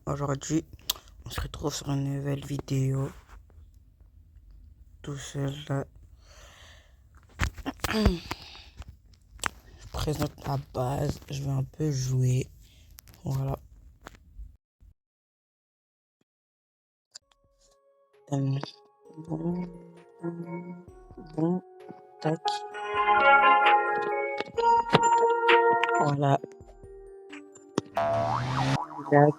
Aujourd'hui, on se retrouve sur une nouvelle vidéo. Tout seul là. Je présente la base. Je vais un peu jouer. Voilà. Euh, bon, bon, tac. Voilà. Tac.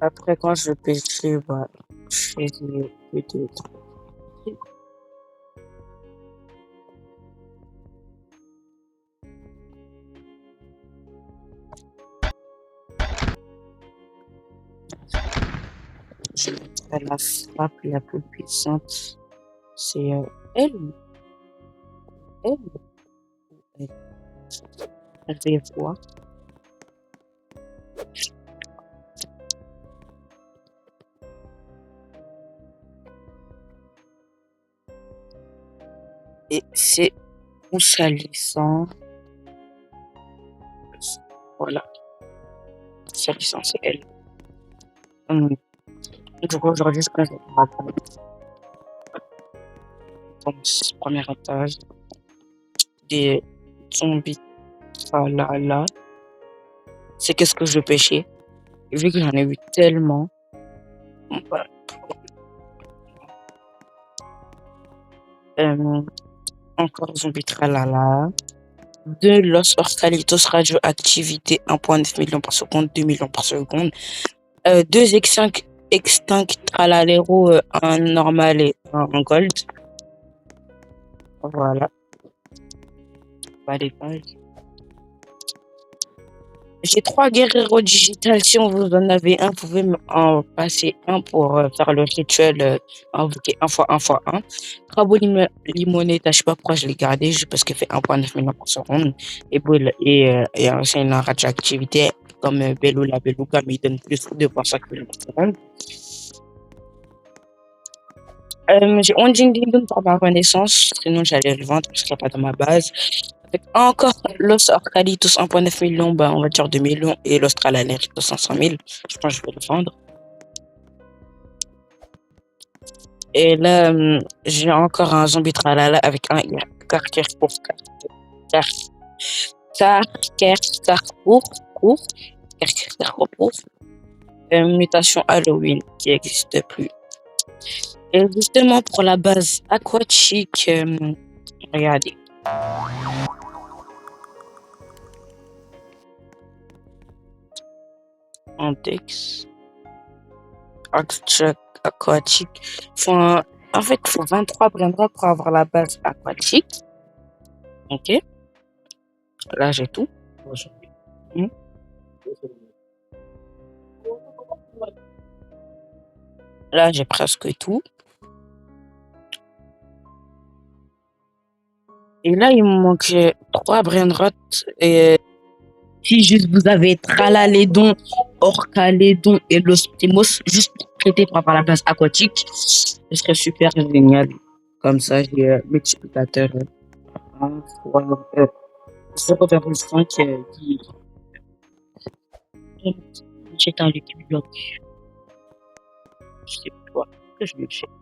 Après, quand je pêchais, je faisais peut-être. Je mettrais la frappe la plus puissante. C'est elle. Elle. Elle. Elle fait quoi? Et c'est salissant. Voilà. Salissant, c'est elle. Du coup, aujourd'hui, je présente ma premier étage des zombies. Là. C'est qu'est-ce que je pêchais. Vu que j'en ai vu tellement. Bah, encore zombie tralala. 2 Los Orcalitos radioactivité 1,9 million par seconde, 2 millions par seconde. 2 extinct tralalero, un normal et un en gold. Voilà. Les pages. J'ai 3 guerreros digitales. Si on vous en avez un, vous pouvez en passer un pour faire le rituel, invoquer 1 fois 1 fois 1. Crabo limonette, je sais pas pourquoi je l'ai gardé, juste parce qu'elle fait 1,9 million par seconde. Et c'est une radioactivité comme la Beluga, mais il donne plus de 2,5 millions par seconde. J'ai Onjing Dingdong pour ma renaissance, sinon j'allais le vendre parce qu'il n'y a pas dans ma base. Avec encore Los Orcalitos 1,9 million, on va dire 2 millions, et l'Australanitos 500 000. Je pense que je vais le vendre. Et là, j'ai encore un zombie tralala avec un Carker pour mutation Halloween qui n'existe plus. Et justement pour la base aquatique, regardez. Antex. Aquatique. En fait, il faut 23 brainrots pour avoir la base aquatique. Ok. Là, j'ai tout. Là, j'ai presque tout. Et là, il me manque 3 brainrots. Et si juste vous avez Tralalédon, Orcalédon et Los Primos, juste traité pour avoir la base aquatique, ce serait super génial. Comme ça, j'ai multiplicateur 1 fois 0,5 qui j'ai un liquide bloc. Je sais pas que je vais le chercher.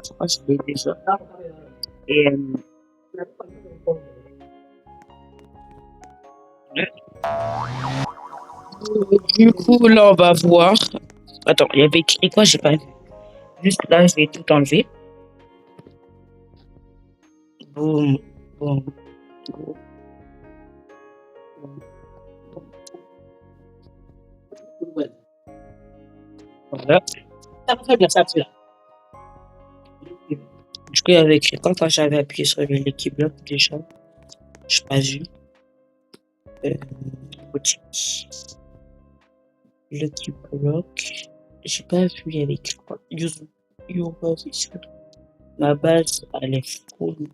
Je crois que je l'ai déjà. Et du coup, là, on va voir. Attends, il y avait écrit quoi? J'ai pas vu. Juste là, je vais tout enlever. Boum, boum, boum. Voilà. Très bien, ça, c'est là. Du coup, il y avait écrit quoi quand j'avais appuyé sur l'équipe bloc déjà? Je n'ai pas vu. Boutique. L'équipe bloc. J'ai pas vu, il y avait écrit quoi? Ma base, elle est full.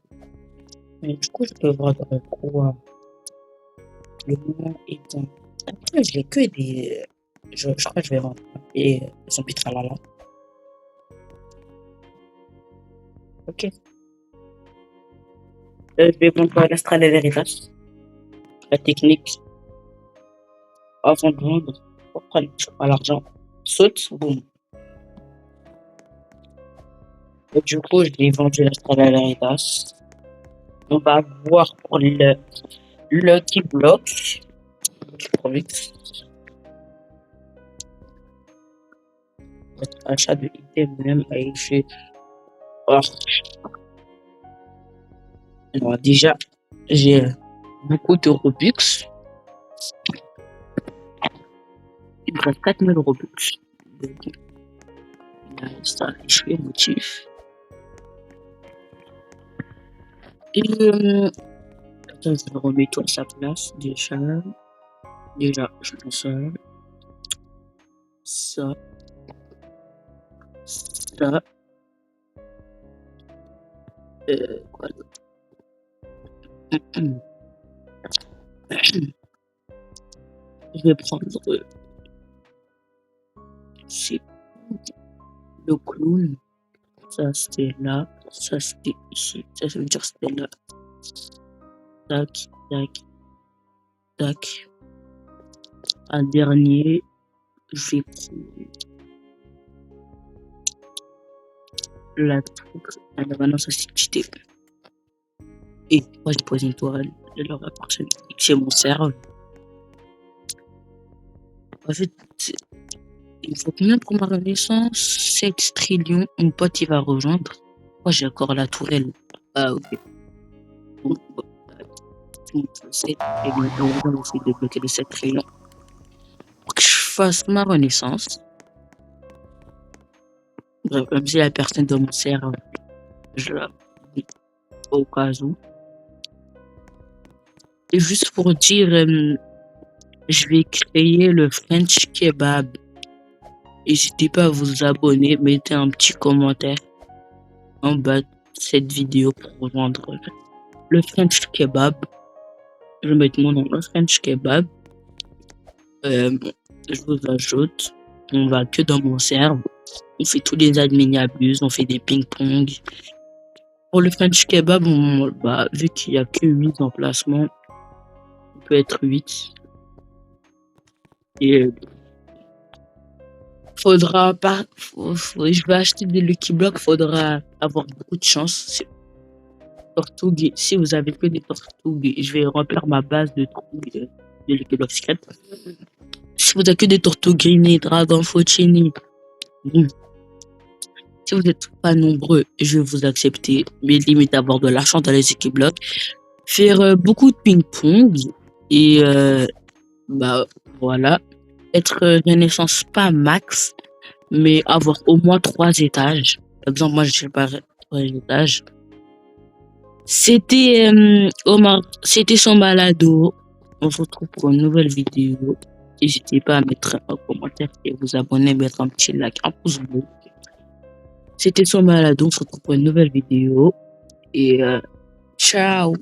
Mais du coup, je peux voir dans quoi le moment étant Après, j'ai que des. Je crois que je vais rentrer et son là. Ok. Je vais vendre l'Astral et Veritas. La technique avant de vendre. Pour prendre pas l'argent. Saute, boum. Et du coup, je l'ai vendu l'Astral et Veritas. On va voir pour le Lucky Block. Achat de item même à effet. Oh. Alors, déjà, j'ai beaucoup de Robux. Il me reste 4000 Robux. Ça, je fais motif. Et attends, je vais remettre tout à sa place. Déjà, je prends ça. Ça. Quoi d'autre? Je vais prendre c'est le clown. Ça c'était là. Ça c'était ici. Ça veut dire c'était là. Tac, tac, tac. Un dernier, je vais prendre la truc. Alors maintenant ça c'est cheaté. Et moi je pose une toile de leur appartient chez mon cerveau. En fait, il faut combien pour ma renaissance? 7 trillions. Mon pote il va rejoindre. Moi j'ai encore la tourelle. Ah ok. Bon, 7 trillions. On va essayer de bloquer les 7 trillions. Pour que je fasse ma renaissance. Bref, même si la personne de mon cerveau, je la dis au cas où. Et juste pour dire, je vais créer le French Kebab. N'hésitez pas à vous abonner, mettez un petit commentaire en bas de cette vidéo pour rejoindre le French Kebab. Je vais mettre mon nom, le French Kebab. Je vous ajoute. On va que dans mon serveur. On fait tous les admins abusent, on fait des ping-pong. Pour le French Kebab, vu qu'il n'y a que 8 emplacements, on peut être 8. Et faudra pas. Je vais acheter des Lucky Blocks, faudra avoir beaucoup de chance. Tortugues, si vous avez que des tortugues, je vais remplir ma base de trucs de Lucky Blocks secrets. Si vous avez que des tortugues, Dragon, Faucini, si vous n'êtes pas nombreux, je vais vous accepter, mais limite avoir de l'argent dans les Lucky Blocks, faire beaucoup de ping-pong et voilà, être renaissance pas max, mais avoir au moins 3 étages. Par exemple, moi je sais pas 3 étages. C'était Omar, c'était son balado. On se retrouve pour une nouvelle vidéo. N'hésitez pas à mettre un commentaire et vous abonner, mettre un petit like, un pouce bleu. C'était son balado. On se retrouve pour une nouvelle vidéo. Et ciao!